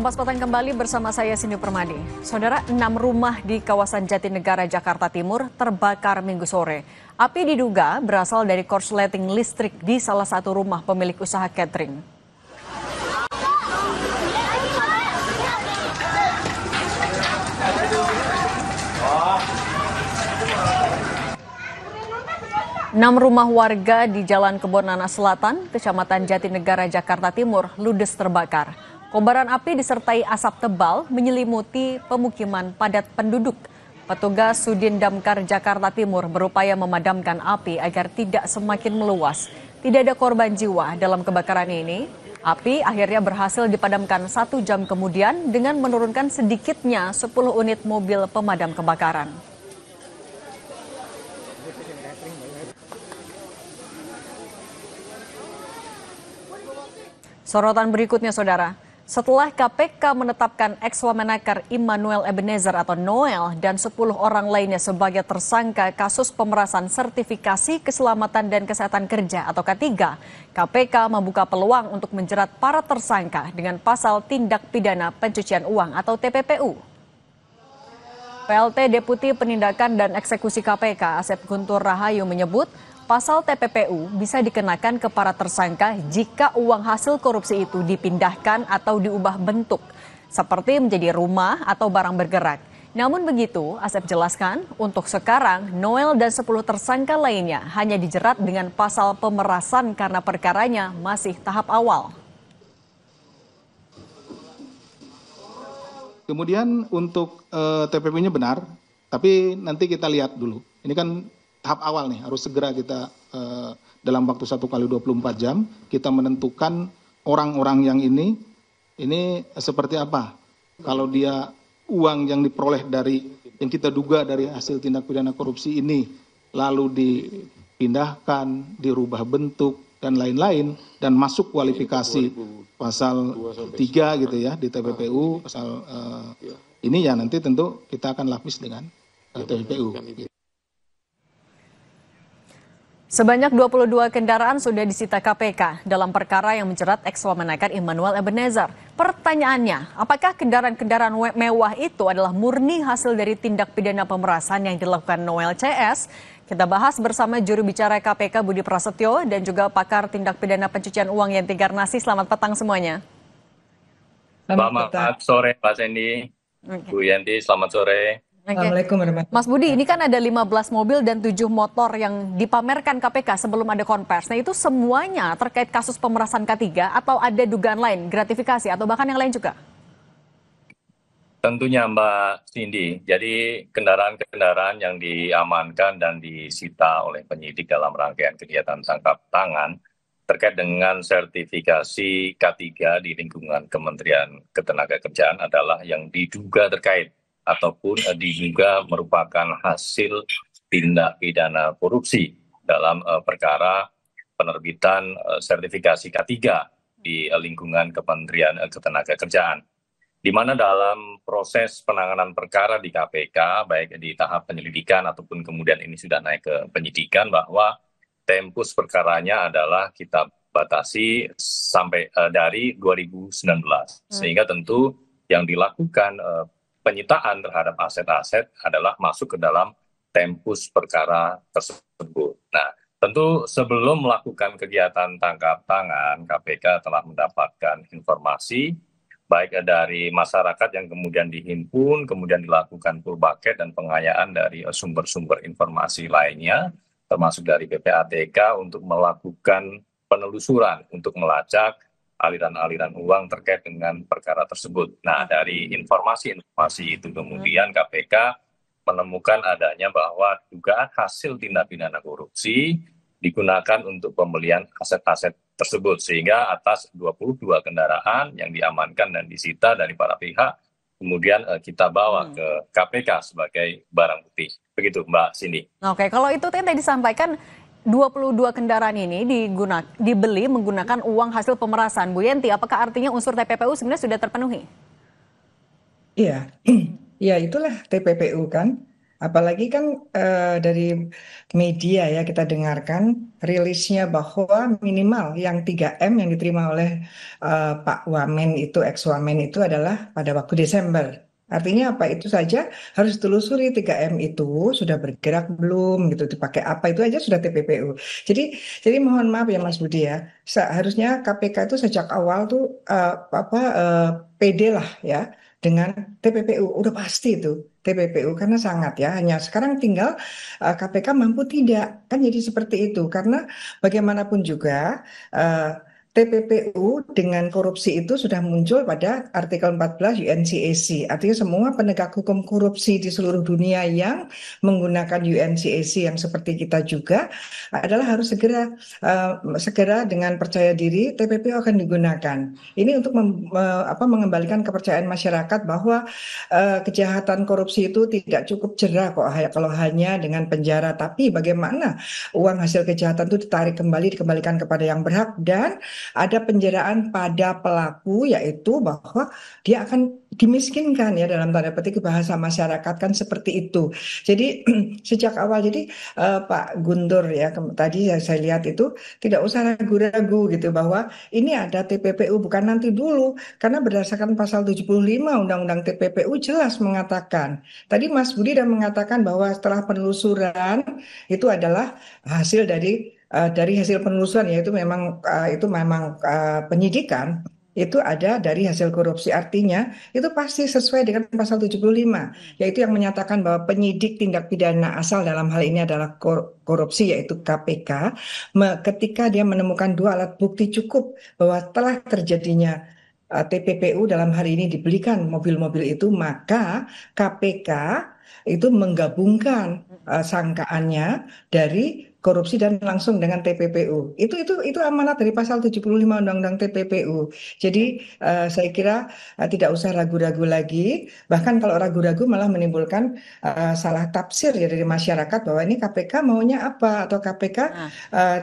Kompas Petang kembali bersama saya Cindy Permadi. Saudara, 6 rumah di kawasan Jatinegara, Jakarta Timur terbakar Minggu sore. Api diduga berasal dari korsleting listrik di salah satu rumah pemilik usaha catering. Enam rumah warga di Jalan Kebon Nanas Selatan, Kecamatan Jatinegara, Jakarta Timur, ludes terbakar. Kobaran api disertai asap tebal menyelimuti pemukiman padat penduduk. Petugas Sudin Damkar Jakarta Timur berupaya memadamkan api agar tidak semakin meluas. Tidak ada korban jiwa dalam kebakaran ini. Api akhirnya berhasil dipadamkan 1 jam kemudian dengan menurunkan sedikitnya 10 unit mobil pemadam kebakaran. Sorotan berikutnya, Saudara. Setelah KPK menetapkan ex-Wamenakar Immanuel Ebenezer atau Noel dan 10 orang lainnya sebagai tersangka kasus pemerasan sertifikasi keselamatan dan kesehatan kerja atau K3, KPK membuka peluang untuk menjerat para tersangka dengan pasal tindak pidana pencucian uang atau TPPU. PLT Deputi Penindakan dan Eksekusi KPK Asep Guntur Rahayu menyebut pasal TPPU bisa dikenakan ke para tersangka jika uang hasil korupsi itu dipindahkan atau diubah bentuk, seperti menjadi rumah atau barang bergerak. Namun begitu, Asep jelaskan, untuk sekarang Noel dan 10 tersangka lainnya hanya dijerat dengan pasal pemerasan karena perkaranya masih tahap awal. Kemudian untuk TPP-nya benar, tapi nanti kita lihat dulu. Ini kan tahap awal nih, harus segera kita dalam waktu 1 kali 24 jam kita menentukan orang-orang yang ini seperti apa. Kalau dia uang yang diperoleh dari yang kita duga dari hasil tindak pidana korupsi ini lalu dipindahkan, dirubah bentuk dan lain-lain dan masuk kualifikasi pasal 3 gitu ya di TPPU pasal ini ya nanti tentu kita akan lapis dengan TPPU. Sebanyak 22 kendaraan sudah disita KPK dalam perkara yang menjerat ex-Wamenakar Immanuel Ebenezer. Pertanyaannya, apakah kendaraan-kendaraan mewah itu adalah murni hasil dari tindak pidana pemerasan yang dilakukan Noel CS? Kita bahas bersama juru bicara KPK Budi Prasetyo dan juga pakar tindak pidana pencucian uang Yanti Garnasi. Selamat petang semuanya. Selamat sore Pak Sandy, Bu Yanti, selamat sore. Assalamualaikum warahmatullahi wabarakatuh. Mas Budi, ini kan ada 15 mobil dan 7 motor yang dipamerkan KPK sebelum ada konvers. Nah itu semuanya terkait kasus pemerasan K3 atau ada dugaan lain, gratifikasi atau bahkan yang lain juga? Tentunya Mbak Cindy, jadi kendaraan-kendaraan yang diamankan dan disita oleh penyidik dalam rangkaian kegiatan tangkap tangan terkait dengan sertifikasi K3 di lingkungan Kementerian Ketenagakerjaan adalah yang diduga terkait ataupun diduga merupakan hasil tindak pidana korupsi dalam perkara penerbitan sertifikasi K3 di lingkungan Kementerian Ketenagakerjaan. Di mana dalam proses penanganan perkara di KPK, baik di tahap penyelidikan ataupun kemudian ini sudah naik ke penyidikan, bahwa tempus perkaranya adalah kita batasi sampai dari 2019. Sehingga tentu yang dilakukan penyitaan terhadap aset-aset adalah masuk ke dalam tempus perkara tersebut. Nah, tentu sebelum melakukan kegiatan tangkap tangan, KPK telah mendapatkan informasi baik dari masyarakat yang kemudian dihimpun, kemudian dilakukan full bucket dan pengayaan dari sumber-sumber informasi lainnya, termasuk dari PPATK untuk melakukan penelusuran untuk melacak aliran-aliran uang terkait dengan perkara tersebut. Nah, dari informasi-informasi itu kemudian KPK menemukan adanya bahwa dugaan hasil tindak pidana korupsi digunakan untuk pembelian aset-aset tersebut. Sehingga atas 22 kendaraan yang diamankan dan disita dari para pihak, kemudian kita bawa ke KPK sebagai barang bukti. Begitu Mbak Cindy. Oke, kalau itu tadi disampaikan 22 kendaraan ini dibeli menggunakan uang hasil pemerasan. Bu Yanti, apakah artinya unsur TPPU sebenarnya sudah terpenuhi? Iya, ya itulah TPPU kan. Apalagi kan dari media ya kita dengarkan rilisnya bahwa minimal yang 3M yang diterima oleh Pak Wamen itu, ex-Wamen itu adalah pada waktu Desember. Artinya apa? Itu saja harus ditelusuri 3M itu sudah bergerak belum gitu, dipakai apa itu aja sudah TPPU. Jadi mohon maaf ya Mas Budi ya, seharusnya KPK itu sejak awal tuh pede lah ya dengan TPPU, udah pasti itu TPPU karena sangat ya, hanya sekarang tinggal KPK mampu tidak, kan jadi seperti itu karena bagaimanapun juga TPPU dengan korupsi itu sudah muncul pada artikel 14 UNCAC. Artinya semua penegak hukum korupsi di seluruh dunia yang menggunakan UNCAC yang seperti kita juga adalah harus segera dengan percaya diri TPPU akan digunakan. Ini untuk mengembalikan kepercayaan masyarakat bahwa kejahatan korupsi itu tidak cukup jerah kok kalau hanya dengan penjara, tapi bagaimana uang hasil kejahatan itu dikembalikan kepada yang berhak dan ada penjaraan pada pelaku, yaitu bahwa dia akan dimiskinkan ya dalam tanda petik bahasa masyarakat kan seperti itu. Jadi sejak awal Pak Guntur ya tadi saya lihat itu tidak usah ragu-ragu gitu bahwa ini ada TPPU bukan nanti dulu, karena berdasarkan pasal 75 Undang-Undang TPPU jelas mengatakan. Tadi Mas Budi sudah mengatakan bahwa setelah penelusuran itu adalah hasil dari hasil penelusuran, yaitu memang penyidikan itu ada dari hasil korupsi, artinya itu pasti sesuai dengan pasal 75, yaitu yang menyatakan bahwa penyidik tindak pidana asal dalam hal ini adalah korupsi, yaitu KPK, ketika dia menemukan 2 alat bukti cukup bahwa telah terjadinya TPPU dalam hal ini dibelikan mobil-mobil itu, maka KPK itu menggabungkan sangkaannya dari korupsi dan langsung dengan TPPU. Itu amanat dari pasal 75 Undang-Undang TPPU. Jadi saya kira tidak usah ragu-ragu lagi. Bahkan kalau ragu-ragu malah menimbulkan salah tafsir ya dari masyarakat bahwa ini KPK maunya apa, atau KPK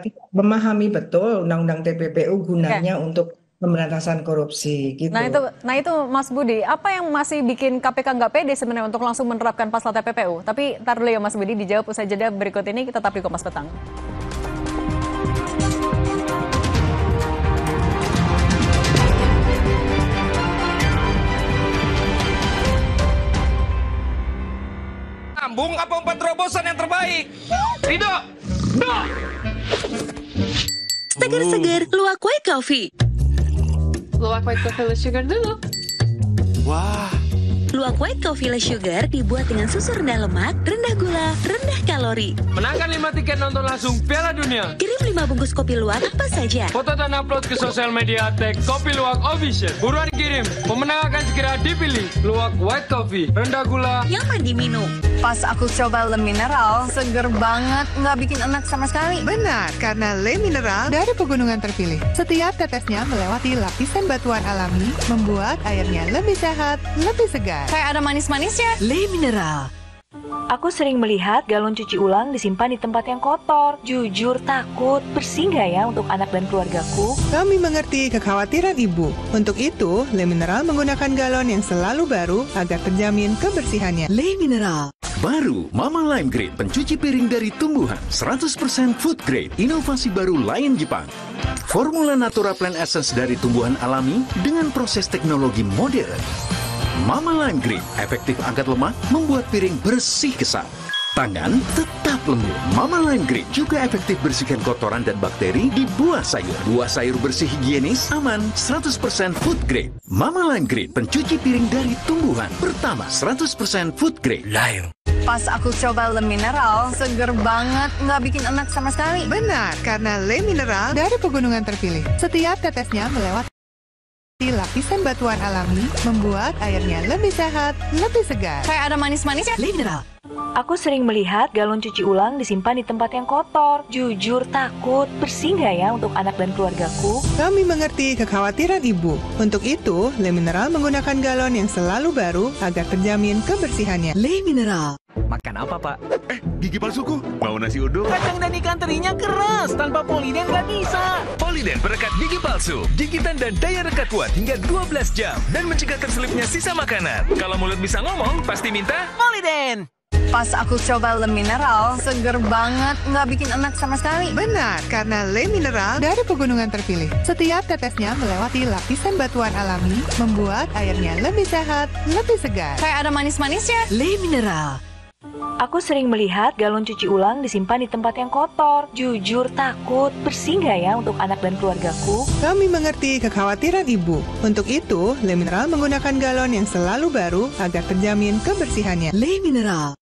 tidak memahami betul Undang-Undang TPPU gunanya untuk pemberantasan korupsi gitu. Nah itu Mas Budi, apa yang masih bikin KPK nggak pede sebenarnya untuk langsung menerapkan pasal TPPU? Tapi ntar dulu ya Mas Budi, dijawab usai jeda berikut ini, kita tetap di Kompas Petang. Sambung apa 4 terobosan yang terbaik? Ridho! Seger-seger, luwak white coffee. Luwak white coffee less sugar dulu. Wah. Luwak white coffee less sugar dibuat dengan susu rendah lemak, rendah gula, rendah kalori. Menangkan 5 tiket nonton langsung Piala Dunia. Kirim 5 bungkus kopi luwak apa saja. Foto dan upload ke sosial media tag Kopi Luwak Official. Buruan kirim. Pemenang akan segera dipilih. Luwak white coffee, rendah gula, nyaman diminum. Pas aku coba Le Mineral, seger banget, nggak bikin enak sama sekali. Benar, karena Le Mineral dari pegunungan terpilih. Setiap tetesnya melewati lapisan batuan alami, membuat airnya lebih sehat, lebih segar. Kayak ada manis-manisnya. Le Mineral. Aku sering melihat galon cuci ulang disimpan di tempat yang kotor. Jujur takut, bersih nggak ya untuk anak dan keluargaku? Kami mengerti kekhawatiran ibu. Untuk itu, Le Mineral menggunakan galon yang selalu baru agar terjamin kebersihannya. Le Mineral. Baru Mama Lime Grade pencuci piring dari tumbuhan 100% food grade, inovasi baru Lion Jepang. Formula Natura Plant Essence dari tumbuhan alami dengan proses teknologi modern. Mama Lime Grade efektif angkat lemak, membuat piring bersih kesat. Tangan tetap lembut. Mama Lime Grade juga efektif bersihkan kotoran dan bakteri di buah sayur. Buah sayur bersih higienis, aman, 100% food grade. Mama Lime Grade pencuci piring dari tumbuhan. Pertama 100% food grade. Lion. Pas aku coba Le Mineral, seger banget, nggak bikin enak sama sekali. Benar, karena Le Mineral dari pegunungan terpilih. Setiap tetesnya melewati lapisan batuan alami, membuat airnya lebih sehat, lebih segar. Kayak ada manis-manisnya. Le Mineral. Aku sering melihat galon cuci ulang disimpan di tempat yang kotor. Jujur takut, bersih nggak ya untuk anak dan keluargaku? Kami mengerti kekhawatiran ibu. Untuk itu, Le Mineral menggunakan galon yang selalu baru agar terjamin kebersihannya. Le Mineral. Makan apa, Pak? Gigi palsuku. Mau nasi uduk? Kacang dan ikan terinya keras. Tanpa Poliden nggak bisa. Poliden perekat gigi palsu. Gigitan dan daya rekat kuat hingga 12 jam. Dan mencegah terselipnya sisa makanan. Kalau mulut bisa ngomong, pasti minta Poliden. Pas aku coba Le Mineral, seger banget, nggak bikin enak sama sekali. Benar, karena Le Mineral dari pegunungan terpilih. Setiap tetesnya melewati lapisan batuan alami, membuat airnya lebih sehat, lebih segar. Kayak ada manis-manisnya. Le Mineral. Aku sering melihat galon cuci ulang disimpan di tempat yang kotor. Jujur takut, bersih nggak ya untuk anak dan keluargaku? Kami mengerti kekhawatiran ibu. Untuk itu, Le Mineral menggunakan galon yang selalu baru agar terjamin kebersihannya. Le Mineral.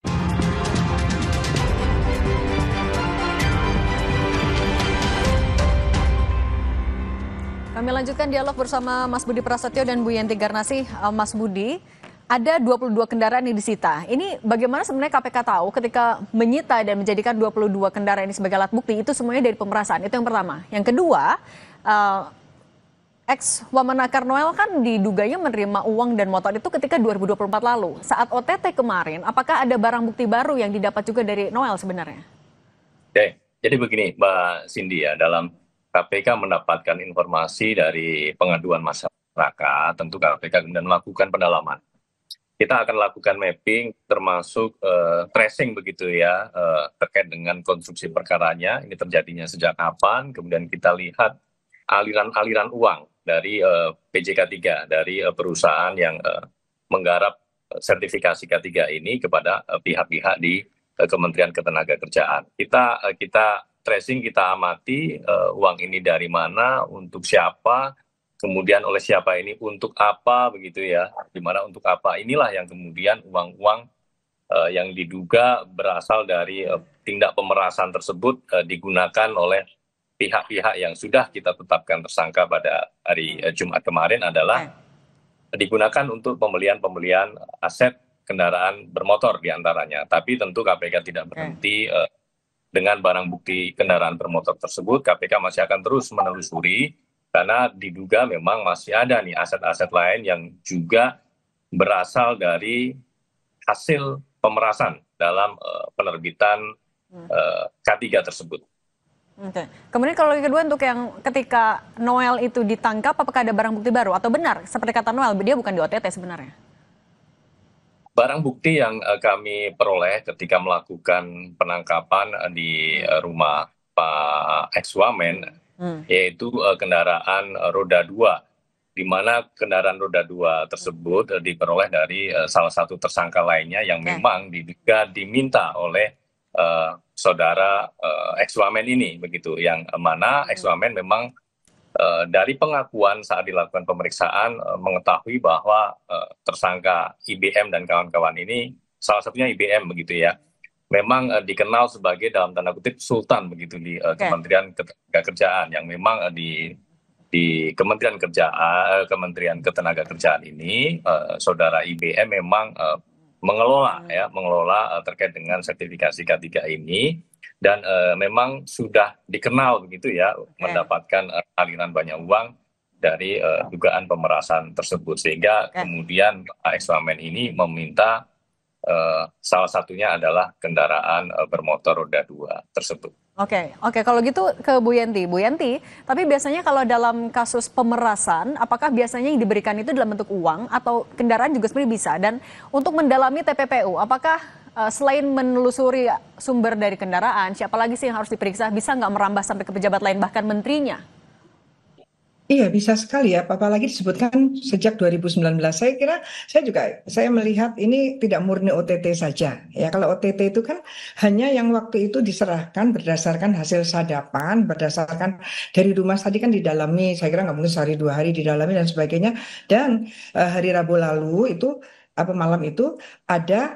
Kami lanjutkan dialog bersama Mas Budi Prasetyo dan Bu Yenti Garnasih. Mas Budi, ada 22 kendaraan yang disita. Ini bagaimana sebenarnya KPK tahu ketika menyita dan menjadikan 22 kendaraan ini sebagai alat bukti, itu semuanya dari pemerasan. Itu yang pertama. Yang kedua, ex-Wamenakar Noel kan diduganya menerima uang dan motor itu ketika 2024 lalu. Saat OTT kemarin, apakah ada barang bukti baru yang didapat juga dari Noel sebenarnya? Oke, jadi begini Mbak Cindy ya, dalam KPK mendapatkan informasi dari pengaduan masyarakat, tentu KPK kemudian melakukan pendalaman. Kita akan lakukan mapping termasuk tracing begitu ya, terkait dengan konstruksi perkaranya, ini terjadinya sejak kapan, kemudian kita lihat aliran-aliran uang dari PJK 3, dari perusahaan yang menggarap sertifikasi K3 ini kepada pihak-pihak di Kementerian Ketenagakerjaan. Kita tracing, kita amati uang ini dari mana, untuk siapa, kemudian oleh siapa ini, untuk apa begitu ya, dimana untuk apa. Inilah yang kemudian uang-uang yang diduga berasal dari tindak pemerasan tersebut digunakan oleh pihak-pihak yang sudah kita tetapkan tersangka pada hari Jumat kemarin adalah digunakan untuk pembelian aset kendaraan bermotor diantaranya. Tapi tentu KPK tidak berhenti dengan barang bukti kendaraan bermotor tersebut. KPK masih akan terus menelusuri, karena diduga memang masih ada nih aset-aset lain yang juga berasal dari hasil pemerasan dalam penerbitan K3 tersebut. Oke. Kemudian kalau yang kedua, untuk yang ketika Noel itu ditangkap, apakah ada barang bukti baru? Atau benar, seperti kata Noel, dia bukan di OTT sebenarnya? Barang bukti yang kami peroleh ketika melakukan penangkapan di rumah Pak ex-Wamen, yaitu kendaraan roda 2, di mana kendaraan roda 2 tersebut diperoleh dari salah satu tersangka lainnya yang memang diduga diminta oleh saudara ex-Wamen ini, begitu, yang mana ex-Wamen memang dari pengakuan saat dilakukan pemeriksaan mengetahui bahwa tersangka IBM dan kawan-kawan ini, salah satunya IBM begitu ya, memang dikenal sebagai dalam tanda kutip sultan begitu di Kementerian Ketenagakerjaan, yang memang di Kementerian Ketenagakerjaan ini saudara IBM memang mengelola terkait dengan sertifikasi K3 ini, dan memang sudah dikenal begitu ya, mendapatkan aliran banyak uang dari dugaan pemerasan tersebut, sehingga kemudian ex-Wamen ini meminta salah satunya adalah kendaraan bermotor roda 2 tersebut. Oke, kalau gitu ke Bu Yenti. Bu Yenti, tapi biasanya kalau dalam kasus pemerasan, apakah biasanya yang diberikan itu dalam bentuk uang atau kendaraan juga sebenarnya bisa? Dan untuk mendalami TPPU, apakah selain menelusuri sumber dari kendaraan, siapa lagi sih yang harus diperiksa? Bisa nggak merambah sampai ke pejabat lain, bahkan menterinya? Iya, bisa sekali ya, apalagi disebutkan sejak 2019. Saya melihat ini tidak murni OTT saja. Ya, kalau OTT itu kan hanya yang waktu itu diserahkan berdasarkan hasil sadapan, berdasarkan dari rumah tadi kan didalami, saya kira nggak mungkin sehari 2 hari didalami dan sebagainya. Dan hari Rabu lalu itu, malam itu ada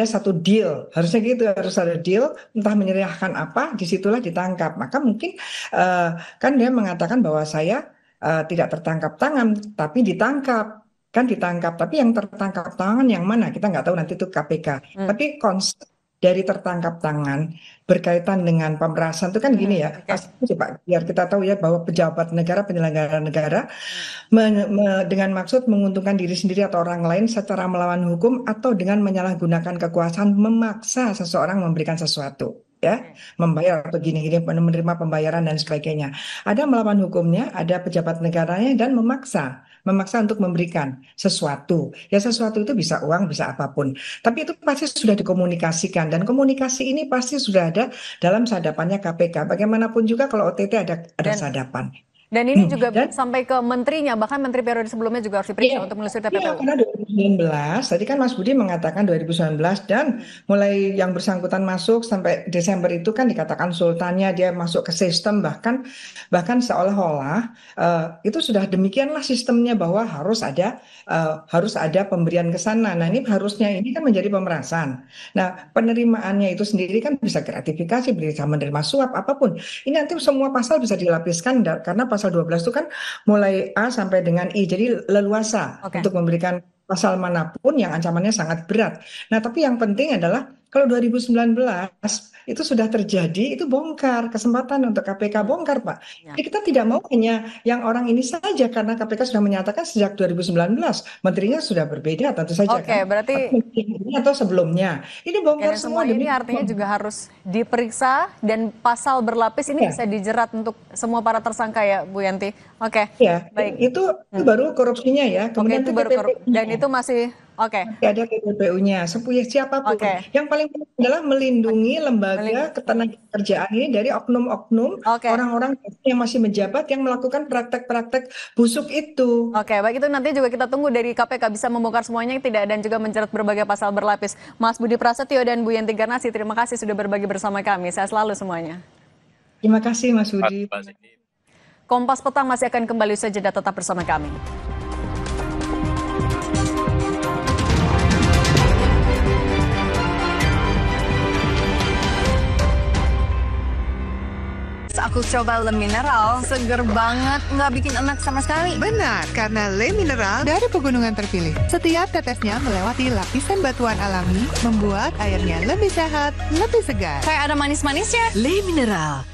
satu deal, harusnya gitu, harus ada deal, entah menyerahkan apa, disitulah ditangkap. Maka mungkin kan dia mengatakan bahwa saya tidak tertangkap tangan, tapi ditangkap. Kan ditangkap, tapi yang tertangkap tangan yang mana? Kita nggak tahu, nanti itu KPK. Tapi konsep dari tertangkap tangan berkaitan dengan pemerasan itu kan gini ya, coba biar kita tahu ya, bahwa pejabat negara, penyelenggara negara dengan maksud menguntungkan diri sendiri atau orang lain secara melawan hukum atau dengan menyalahgunakan kekuasaan memaksa seseorang memberikan sesuatu. Ya, membayar atau gini-gini, menerima pembayaran dan sebagainya. Ada melawan hukumnya, ada pejabat negaranya, dan memaksa memaksa untuk memberikan sesuatu. Ya sesuatu itu bisa uang, bisa apapun. Tapi itu pasti sudah dikomunikasikan dan komunikasi ini pasti sudah ada dalam sadapannya KPK. Bagaimanapun juga kalau OTT ada sadapan. Dan ini juga sampai ke menterinya, bahkan menteri periode sebelumnya juga harus diperiksa untuk menelusuri TPPU. Iya, karena 2019, tadi kan Mas Budi mengatakan 2019 dan mulai yang bersangkutan masuk sampai Desember itu kan dikatakan sultannya dia masuk ke sistem bahkan seolah-olah itu sudah demikianlah sistemnya bahwa harus ada pemberian ke sana. Nah ini harusnya ini kan menjadi pemerasan. Nah penerimaannya itu sendiri kan bisa gratifikasi, bisa menerima suap apapun. Ini nanti semua pasal bisa dilapiskan karena pasal 12 itu kan mulai A sampai dengan I, jadi leluasa untuk memberikan pasal manapun yang ancamannya sangat berat. Nah, tapi yang penting adalah kalau 2019 itu sudah terjadi, itu bongkar, kesempatan untuk KPK bongkar, Pak. Jadi kita tidak mau hanya yang orang ini saja, karena KPK sudah menyatakan sejak 2019, menterinya sudah berbeda tentu saja. Oke, berarti atau sebelumnya. Ini bongkar semua. Ini artinya juga harus diperiksa dan pasal berlapis ini bisa dijerat untuk semua para tersangka ya, Bu Yanti. Oke, baik. Itu baru korupsinya ya. Kemudian itu baru korupsi. Dan itu masih ada TPPU-nya, siapapun. Yang paling penting adalah melindungi lembaga ketenagakerjaan ini dari oknum-oknum orang-orang yang masih menjabat yang melakukan praktek-praktek busuk itu. Oke, baik, itu nanti juga kita tunggu dari KPK bisa membongkar semuanya dan juga menjerat berbagai pasal berlapis. Mas Budi Prasetyo dan Bu Yanti Garnasih, terima kasih sudah berbagi bersama kami. Sehat selalu semuanya. Terima kasih Mas Budi. Kompas Petang masih akan kembali usai jeda, tetap bersama kami. Aku coba Le Mineral, seger banget, nggak bikin enak sama sekali. Benar, karena Le Mineral dari pegunungan terpilih. Setiap tetesnya melewati lapisan batuan alami, membuat airnya lebih sehat, lebih segar. Kayak ada manis-manisnya. Le Mineral,